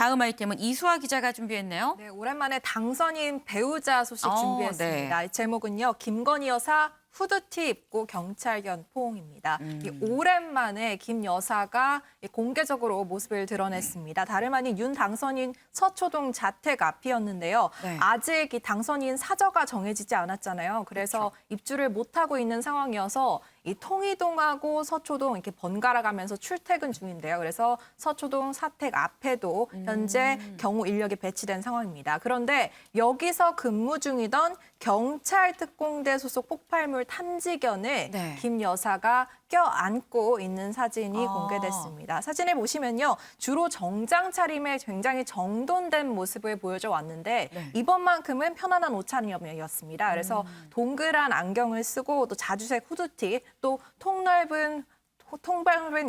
다음 아이템은 이수아 기자가 준비했네요. 네, 오랜만에 당선인 배우자 소식 준비했습니다. 네. 제목은요, 김건희 여사 후드티 입고 경찰견 포옹입니다. 이 오랜만에 김 여사가 공개적으로 모습을 드러냈습니다. 다름 아닌 윤 당선인 서초동 자택 앞이었는데요. 네. 아직 이 당선인 사저가 정해지지 않았잖아요. 그래서 입주를 못하고 있는 상황이어서 이 통이동하고 서초동 이렇게 번갈아 가면서 출퇴근 중인데요. 그래서 서초동 사택 앞에도 현재 경호 인력이 배치된 상황입니다. 그런데 여기서 근무 중이던 경찰 특공대 소속 폭발물 탐지견에 네. 김 여사가 껴안고 있는 사진이 공개됐습니다. 사진을 보시면요. 주로 정장 차림에 굉장히 정돈된 모습을 보여줘 왔는데 네. 이번만큼은 편안한 옷차림이었습니다. 그래서 동그란 안경을 쓰고 또 자주색 후드티, 또 통넓은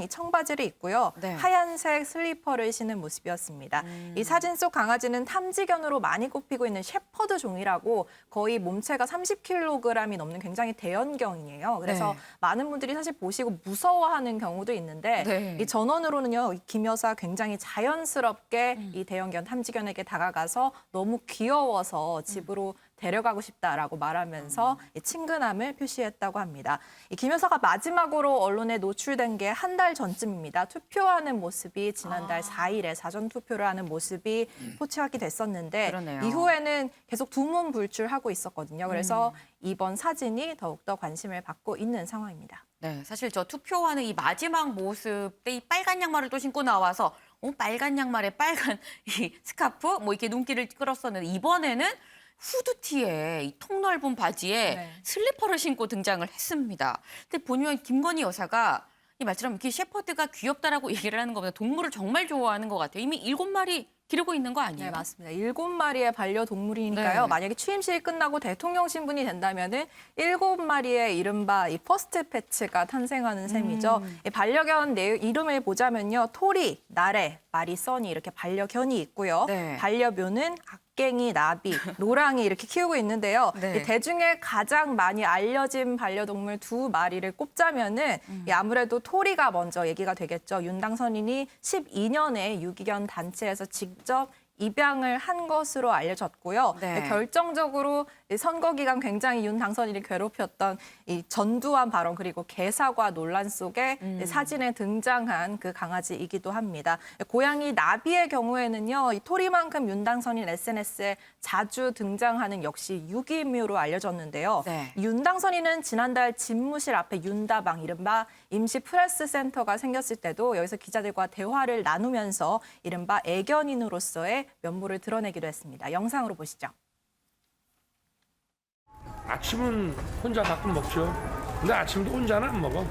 이 청바지를 입고요. 네. 하얀색 슬리퍼를 신은 모습이었습니다. 이 사진 속 강아지는 탐지견으로 많이 꼽히고 있는 셰퍼드 종이라고 거의 몸체가 30kg이 넘는 굉장히 대형견이에요. 그래서 네. 많은 분들이 사실 보시고 무서워하는 경우도 있는데 네. 이 전원으로는요. 김 여사 굉장히 자연스럽게 이 대형견 탐지견에게 다가가서 너무 귀여워서 집으로 데려가고 싶다라고 말하면서 친근함을 표시했다고 합니다. 김 여사가 마지막으로 언론에 노출된 게 한 달 전쯤입니다. 투표하는 모습이 지난달 4일에 사전 투표를 하는 모습이 포착이 됐었는데 그러네요. 이후에는 계속 두문불출하고 있었거든요. 그래서 이번 사진이 더욱더 관심을 받고 있는 상황입니다. 네, 사실 저 투표하는 이 마지막 모습 때 이 빨간 양말을 또 신고 나와서 빨간 양말에 빨간 이 스카프 뭐 이렇게 눈길을 끌었었는데 이번에는 후드티에 이 통넓은 바지에 네. 슬리퍼를 신고 등장을 했습니다. 근데 보면 김건희 여사가 이 말처럼 이렇게 셰퍼드가 귀엽다라고 얘기를 하는 것보다 동물을 정말 좋아하는 것 같아요. 이미 7마리 기르고 있는 거 아니에요? 네, 맞습니다. 7마리의 반려동물이니까요. 네. 만약에 취임식이 끝나고 대통령 신분이 된다면은 7마리의 이른바 이 퍼스트 패치가 탄생하는 셈이죠. 이 반려견 이름을 보자면요. 토리, 나래, 마리, 써니 이렇게 반려견이 있고요. 네. 반려묘는 악갱이, 나비, 노랑이 이렇게 키우고 있는데요. 네. 이 대중에 가장 많이 알려진 반려동물 2마리를 꼽자면은 이 아무래도 토리가 먼저 얘기가 되겠죠. 윤 당선인이 12년에 유기견 단체에서 직접 입양을 한 것으로 알려졌고요. 네. 결정적으로 선거 기간 굉장히 윤 당선인이 괴롭혔던 이 전두환 발언 그리고 개사과 논란 속에 사진에 등장한 그 강아지이기도 합니다. 고양이 나비의 경우에는요, 이 토리만큼 윤 당선인 SNS에 자주 등장하는 역시 유기묘로 알려졌는데요. 네. 윤 당선인은 지난달 집무실 앞에 윤다방 이른바 임시 프레스 센터가 생겼을 때도 여기서 기자들과 대화를 나누면서 이른바 애견인으로서의 면모를 드러내기도 했습니다. 영상으로 보시죠. 아침은 혼자 가끔 먹죠. 근데 아침도 혼자는 안 먹어.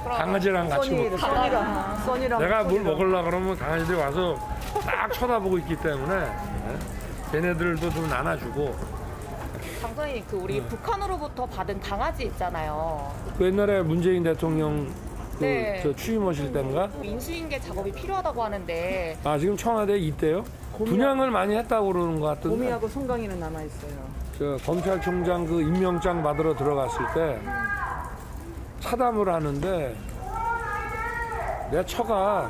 강아지랑 같이 먹고. 써니랑 내가 뭘 먹으려고 그러면 강아지들이 와서 딱 쳐다보고 있기 때문에 걔네들도 좀 나눠주고. 당선인이 우리 북한으로부터 받은 강아지 있잖아요. 그 옛날에 문재인 대통령 네. 저 취임하실 때인가? 인수인계 작업이 필요하다고 하는데 지금 청와대에 있대요? 분양을 많이 했다고 그러는 것 같던데. 곰이하고 송강이는 남아있어요. 저 검찰총장 그 임명장 받으러 들어갔을 때 차담을 하는데 내 처가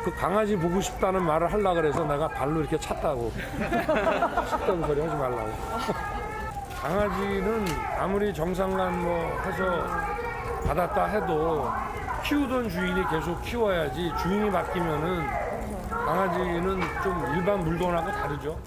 그 강아지 보고 싶다는 말을 하려고 그래서 내가 발로 이렇게 찼다고. 식던 소리 하지 말라고. 강아지는 아무리 정상간 뭐 해서 받았다 해도 키우던 주인이 계속 키워야지 주인이 바뀌면은 강아지는 좀 일반 물건하고 다르죠.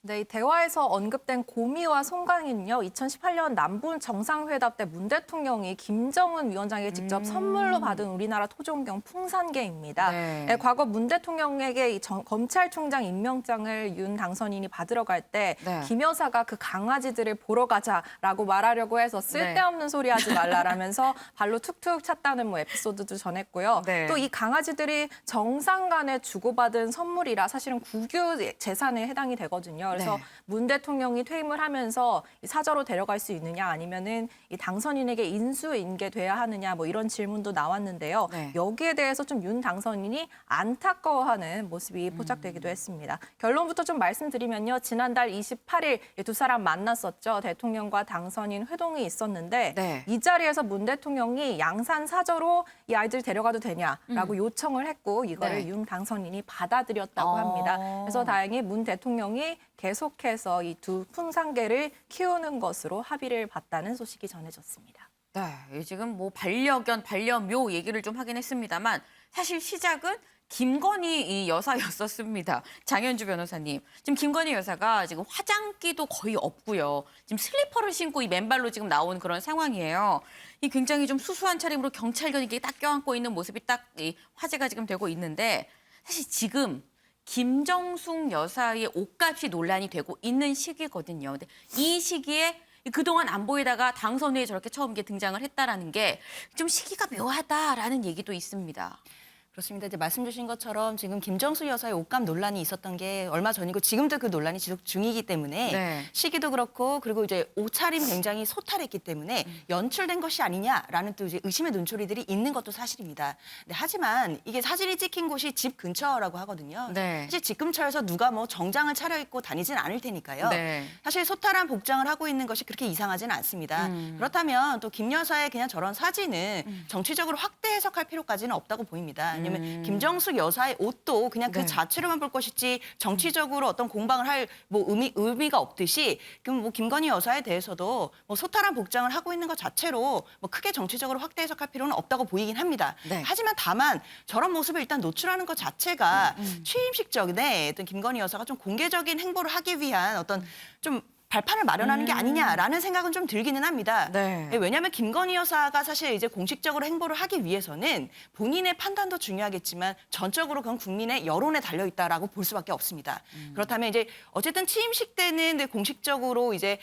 네, 이 대화에서 언급된 고미와 송강이는요. 2018년 남북 정상회담 때 문 대통령이 김정은 위원장에게 직접 선물로 받은 우리나라 토종견 풍산개입니다. 네. 네, 과거 문 대통령에게 이 검찰총장 임명장을 윤 당선인이 받으러 갈 때 김 네. 여사가 그 강아지들을 보러 가자라고 말하려고 해서 쓸데없는 소리 하지 말라라면서 발로 툭툭 찼다는 뭐 에피소드도 전했고요. 네. 또 이 강아지들이 정상 간에 주고받은 선물이라 사실은 국유 재산에 해당이 되거든요. 그래서 네. 문 대통령이 퇴임을 하면서 이 사저로 데려갈 수 있느냐 아니면은 이 당선인에게 인수인계돼야 하느냐 뭐 이런 질문도 나왔는데요. 네. 여기에 대해서 좀 윤 당선인이 안타까워하는 모습이 포착되기도 했습니다. 결론부터 좀 말씀드리면요. 지난달 28일 두 사람 만났었죠. 대통령과 당선인 회동이 있었는데 네. 이 자리에서 문 대통령이 양산 사저로 이 아이들 데려가도 되냐라고 요청을 했고 이거를 네. 윤 당선인이 받아들였다고 합니다. 그래서 다행히 문 대통령이 계속해서 이 두 풍산개를 키우는 것으로 합의를 봤다는 소식이 전해졌습니다. 네, 지금 뭐 반려견, 반려묘 얘기를 좀 하긴 했습니다만 사실 시작은 김건희 이 여사였었습니다. 장현주 변호사님. 지금 김건희 여사가 지금 화장기도 거의 없고요. 지금 슬리퍼를 신고 이 맨발로 지금 나온 그런 상황이에요. 이 굉장히 좀 수수한 차림으로 경찰견이 이렇게 딱 껴안고 있는 모습이 딱 이 화제가 지금 되고 있는데 사실 지금 김정숙 여사의 옷값이 논란이 되고 있는 시기거든요. 근데 이 시기에 그동안 안 보이다가 당선 후에 저렇게 처음 이게 등장을 했다라는 게 좀 시기가 묘하다라는 얘기도 있습니다. 그렇습니다. 이제 말씀 주신 것처럼 지금 김정숙 여사의 옷감 논란이 있었던 게 얼마 전이고 지금도 그 논란이 지속 중이기 때문에 네. 시기도 그렇고 그리고 이제 옷차림 굉장히 소탈했기 때문에 연출된 것이 아니냐라는 또 이제 의심의 눈초리들이 있는 것도 사실입니다. 네, 하지만 이게 사진이 찍힌 곳이 집 근처라고 하거든요. 네. 사실 집 근처에서 누가 뭐 정장을 차려입고 다니진 않을 테니까요. 네. 사실 소탈한 복장을 하고 있는 것이 그렇게 이상하지는 않습니다. 그렇다면 또 김 여사의 그냥 저런 사진을 정치적으로 확대 해석할 필요까지는 없다고 보입니다. 왜냐하면 김정숙 여사의 옷도 그냥 그 네. 자체로만 볼 것이지 정치적으로 어떤 공방을 할 뭐 의미가 없듯이 그럼 뭐 김건희 여사에 대해서도 뭐 소탈한 복장을 하고 있는 것 자체로 뭐 크게 정치적으로 확대 해석할 필요는 없다고 보이긴 합니다. 네. 하지만 다만 저런 모습을 일단 노출하는 것 자체가 취임식 전에 어떤 김건희 여사가 좀 공개적인 행보를 하기 위한 어떤 좀 발판을 마련하는 게 아니냐라는 생각은 좀 들기는 합니다. 네. 왜냐하면 김건희 여사가 사실 이제 공식적으로 행보를 하기 위해서는 본인의 판단도 중요하겠지만 전적으로 그건 국민의 여론에 달려 있다라고 볼 수밖에 없습니다. 그렇다면 이제 어쨌든 취임식 때는 이제 공식적으로 이제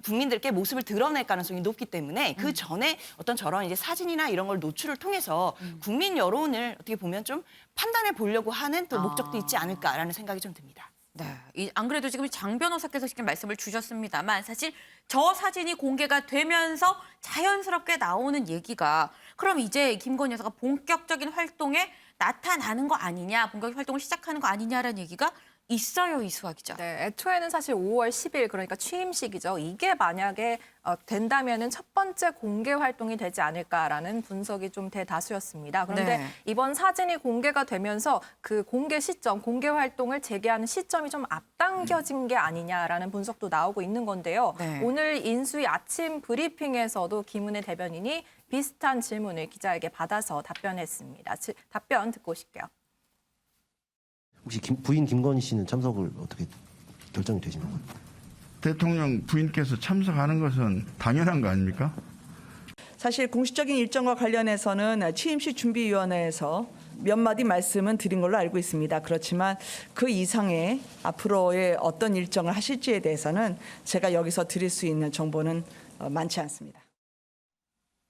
국민들께 모습을 드러낼 가능성이 높기 때문에 그 전에 어떤 저런 이제 사진이나 이런 걸 노출을 통해서 국민 여론을 어떻게 보면 좀 판단해 보려고 하는 또 목적도 있지 않을까라는 생각이 좀 듭니다. 네, 안 그래도 지금 장 변호사께서 지금 말씀을 주셨습니다만 사실 저 사진이 공개가 되면서 자연스럽게 나오는 얘기가 그럼 이제 김건희 여사가 본격적인 활동에 나타나는 거 아니냐, 본격적인 활동을 시작하는 거 아니냐라는 얘기가 있어요, 이수아 기자. 네, 애초에는 사실 5월 10일 그러니까 취임식이죠. 이게 만약에 된다면은 첫 번째 공개 활동이 되지 않을까라는 분석이 좀 대다수였습니다. 그런데 네. 이번 사진이 공개가 되면서 그 공개 시점, 공개 활동을 재개하는 시점이 좀 앞당겨진 게 아니냐라는 분석도 나오고 있는 건데요. 네. 오늘 인수위 아침 브리핑에서도 김은혜 대변인이 비슷한 질문을 기자에게 받아서 답변했습니다. 답변 듣고 오실게요. 혹시 부인 김건희 씨는 참석을 어떻게 결정이 되신 건가요? 대통령 부인께서 참석하는 것은 당연한 거 아닙니까? 사실 공식적인 일정과 관련해서는 취임식 준비위원회에서 몇 마디 말씀은 드린 걸로 알고 있습니다. 그렇지만 그 이상의 앞으로의 어떤 일정을 하실지에 대해서는 제가 여기서 드릴 수 있는 정보는 많지 않습니다.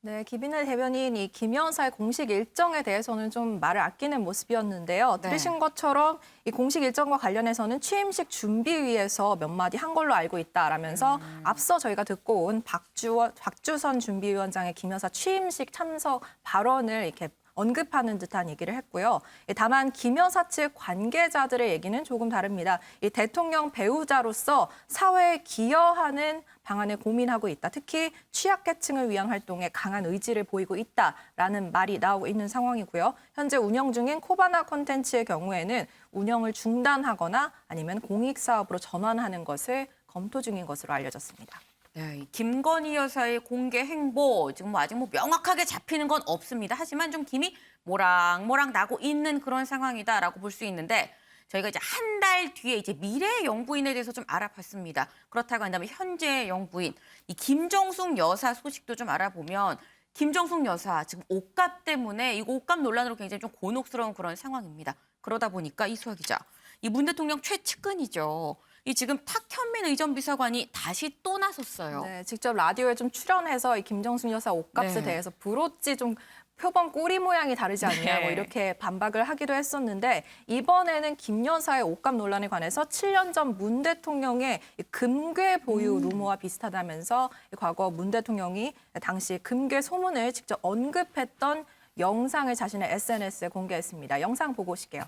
네, 김인혜 대변인 이 김 여사의 공식 일정에 대해서는 좀 말을 아끼는 모습이었는데요. 네. 들으신 것처럼 이 공식 일정과 관련해서는 취임식 준비위에서 몇 마디 한 걸로 알고 있다라면서 앞서 저희가 듣고 온 박주선 준비위원장의 김 여사 취임식 참석 발언을 이렇게 언급하는 듯한 얘기를 했고요. 다만 김 여사 측 관계자들의 얘기는 조금 다릅니다. 이 대통령 배우자로서 사회에 기여하는 방안을 고민하고 있다. 특히 취약계층을 위한 활동에 강한 의지를 보이고 있다라는 말이 나오고 있는 상황이고요. 현재 운영 중인 코바나 콘텐츠의 경우에는 운영을 중단하거나 아니면 공익사업으로 전환하는 것을 검토 중인 것으로 알려졌습니다. 네, 이 김건희 여사의 공개 행보 지금 뭐 아직 뭐 명확하게 잡히는 건 없습니다. 하지만 좀 김이 모락모락 나고 있는 그런 상황이다라고 볼 수 있는데 저희가 이제 한 달 뒤에 이제 미래 영부인에 대해서 좀 알아봤습니다. 그렇다고 한다면 현재 영부인 이 김정숙 여사 소식도 좀 알아보면 김정숙 여사 지금 옷값 때문에 이 옷값 논란으로 굉장히 좀 곤혹스러운 그런 상황입니다. 그러다 보니까 이수아 기자, 이 문 대통령 최측근이죠. 이 지금 탁현민 의전 비서관이 다시 또 나섰어요. 네, 직접 라디오에 좀 출연해서 이 김정숙 여사 옷값에 네. 대해서 브로치 좀 표범 꼬리 모양이 다르지 않냐고 네. 이렇게 반박을 하기도 했었는데 이번에는 김 여사의 옷감 논란에 관해서 7년 전 문 대통령의 금괴 보유 루머와 비슷하다면서 과거 문 대통령이 당시 금괴 소문을 직접 언급했던 영상을 자신의 SNS에 공개했습니다. 영상 보고 오실게요.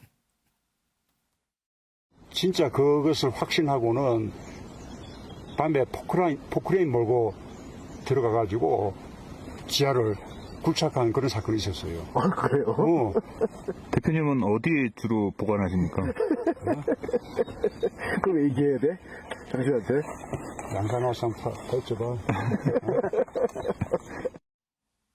진짜 그것을 확신하고는 밤에 포크레인 몰고 들어가가지고 지하를 굴착한 그런 사건이 있었어요. 아, 그래요? 대표님은 어디에 주로 보관하십니까? 그럼 얘기해야 돼? 당신한테? 양산화상 펼쳐봐.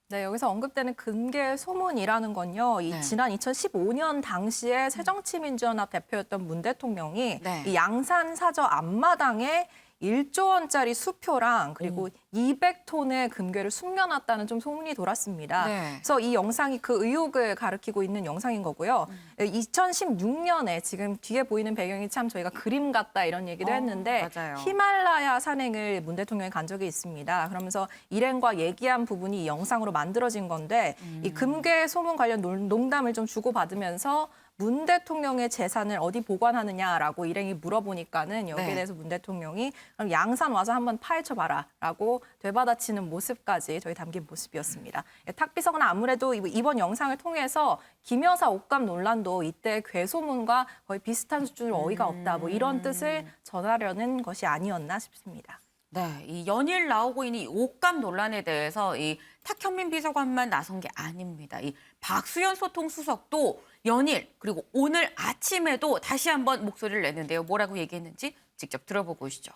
네, 여기서 언급되는 금괴 소문이라는 건요. 네. 지난 2015년 당시에 새정치민주연합 대표였던 문 대통령이 네. 이 양산 사저 앞마당에 1조 원짜리 수표랑 그리고 200톤의 금괴를 숨겨놨다는 좀 소문이 돌았습니다. 네. 그래서 이 영상이 그 의혹을 가리키고 있는 영상인 거고요. 2016년에 지금 뒤에 보이는 배경이 참 저희가 그림 같다 이런 얘기도 했는데 맞아요. 히말라야 산행을 문 대통령이 간 적이 있습니다. 그러면서 일행과 얘기한 부분이 이 영상으로 만들어진 건데 이 금괴 소문 관련 농담을 좀 주고받으면서 문 대통령의 재산을 어디 보관하느냐라고 일행이 물어보니까는 여기에 네. 대해서 문 대통령이 그럼 양산 와서 한번 파헤쳐봐라라고 되받아치는 모습까지 저희 담긴 모습이었습니다. 탁비서는 아무래도 이번 영상을 통해서 김 여사 옷감 논란도 이때 괴소문과 거의 비슷한 수준으로 어이가 없다 뭐 이런 뜻을 전하려는 것이 아니었나 싶습니다. 네, 이 연일 나오고 있는 이 옷감 논란에 대해서 이 탁현민 비서관만 나선 게 아닙니다. 이 박수현 소통수석도 연일 그리고 오늘 아침에도 다시 한번 목소리를 냈는데요. 뭐라고 얘기했는지 직접 들어보고 오시죠.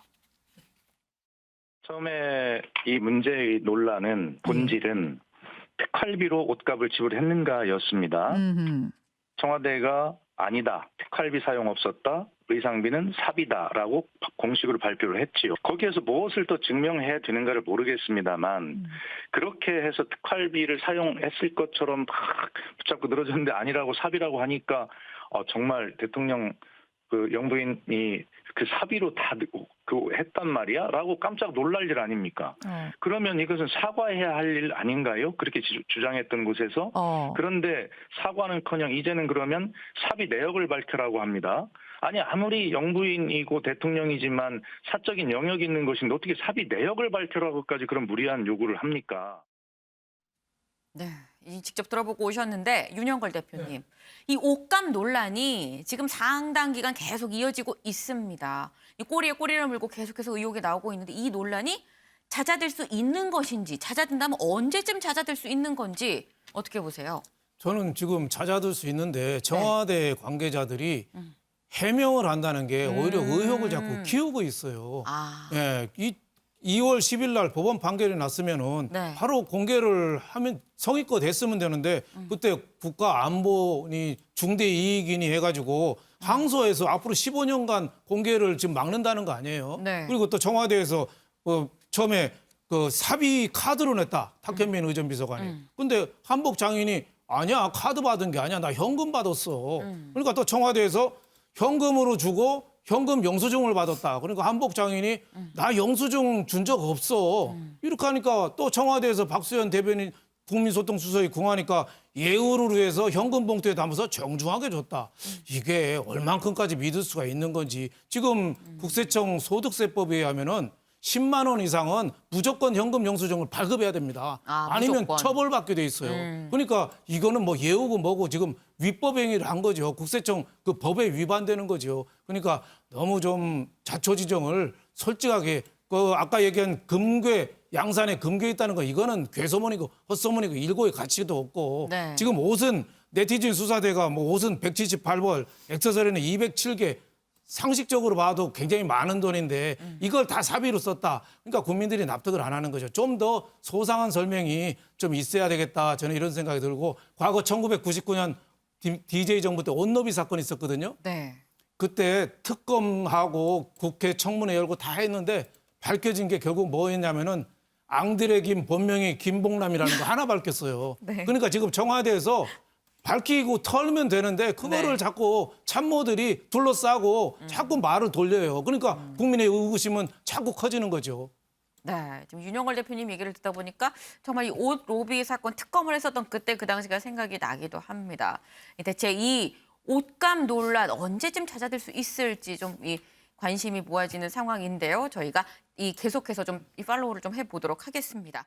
처음에 이 문제의 논란은 본질은 특활비로 옷값을 지불했는가였습니다. 청와대가 아니다, 특활비 사용 없었다, 의상비는 사비다라고 공식으로 발표를 했지요. 거기에서 무엇을 더 증명해야 되는가를 모르겠습니다만 그렇게 해서 특활비를 사용했을 것처럼 막 붙잡고 늘어졌는데 아니라고 사비라고 하니까 정말 대통령 그 영부인이 그 사비로 다 했단 말이야? 라고 깜짝 놀랄 일 아닙니까? 그러면 이것은 사과해야 할 일 아닌가요? 그렇게 주장했던 곳에서. 그런데 사과는커녕 이제는 그러면 사비 내역을 밝혀라고 합니다. 아니 아무리 영부인이고 대통령이지만 사적인 영역이 있는 것인데 어떻게 사비 내역을 밝혀라고까지 그런 무리한 요구를 합니까? 네, 직접 들어보고 오셨는데 윤영걸 대표님, 이 옷감 논란이 지금 상당 기간 계속 이어지고 있습니다. 이 꼬리에 꼬리를 물고 계속해서 의혹이 나오고 있는데 이 논란이 잦아들 수 있는 것인지, 잦아든다면 언제쯤 잦아들 수 있는 건지 어떻게 보세요? 저는 지금 잦아들 수 있는데 청와대 관계자들이 해명을 한다는 게 오히려 의혹을 자꾸 키우고 있어요. 예, 2월 10일 날 법원 판결이 났으면은 네. 바로 공개를 하면 성의껏 했으면 되는데 그때 국가안보니 중대이익이니 해가지고 항소해서 앞으로 15년간 공개를 지금 막는다는 거 아니에요. 네. 그리고 또 청와대에서 처음에 그 사비 카드로 냈다. 탁현민 의전 비서관이. 근데 한복 장인이 아니야, 카드 받은 게 아니야, 나 현금 받았어. 그러니까 또 청와대에서 현금으로 주고 현금 영수증을 받았다. 그러니까 한복 장인이 나 영수증 준 적 없어. 이렇게 하니까 또 청와대에서 박수현 대변인 국민소통수석이 궁하니까 예우를 위해서 현금 봉투에 담아서 정중하게 줬다. 이게 얼만큼까지 믿을 수가 있는 건지. 지금 국세청 소득세법에 의하면은 10만 원 이상은 무조건 현금 영수증을 발급해야 됩니다. 아니면 무조건. 처벌받게 돼 있어요. 그러니까 이거는 뭐 예우고 뭐고 지금 위법 행위를 한 거죠. 국세청 그 법에 위반되는 거죠. 그러니까 너무 좀 자초지종을 솔직하게 그 아까 얘기한 금괴 양산에 금괴 있다는 거 이거는 괴소문이고 헛소문이고 일고의 가치도 없고 네. 지금 옷은 네티즌 수사대가 뭐 옷은 178벌, 액세서리는 207개 상식적으로 봐도 굉장히 많은 돈인데 이걸 다 사비로 썼다. 그러니까 국민들이 납득을 안 하는 거죠. 좀 더 소상한 설명이 좀 있어야 되겠다. 저는 이런 생각이 들고 과거 1999년 DJ 정부 때 옷노비 사건이 있었거든요. 네. 그때 특검하고 국회 청문회 열고 다 했는데 밝혀진 게 결국 뭐였냐면은 앙드레 김 본명이 김봉남이라는 거 하나 밝혔어요. 네. 그러니까 지금 청와대에서 밝히고 털면 되는데 그거를 네. 자꾸 참모들이 둘러싸고 자꾸 말을 돌려요. 그러니까 국민의 의구심은 자꾸 커지는 거죠. 네, 지금 윤영걸 대표님 얘기를 듣다 보니까 정말 이 옷 로비 사건 특검을 했었던 그때 그 당시가 생각이 나기도 합니다. 대체 이 옷감 논란 언제쯤 잦아들 수 있을지 좀 이 관심이 모아지는 상황인데요. 저희가 이 계속해서 좀 이 팔로우를 좀 해보도록 하겠습니다.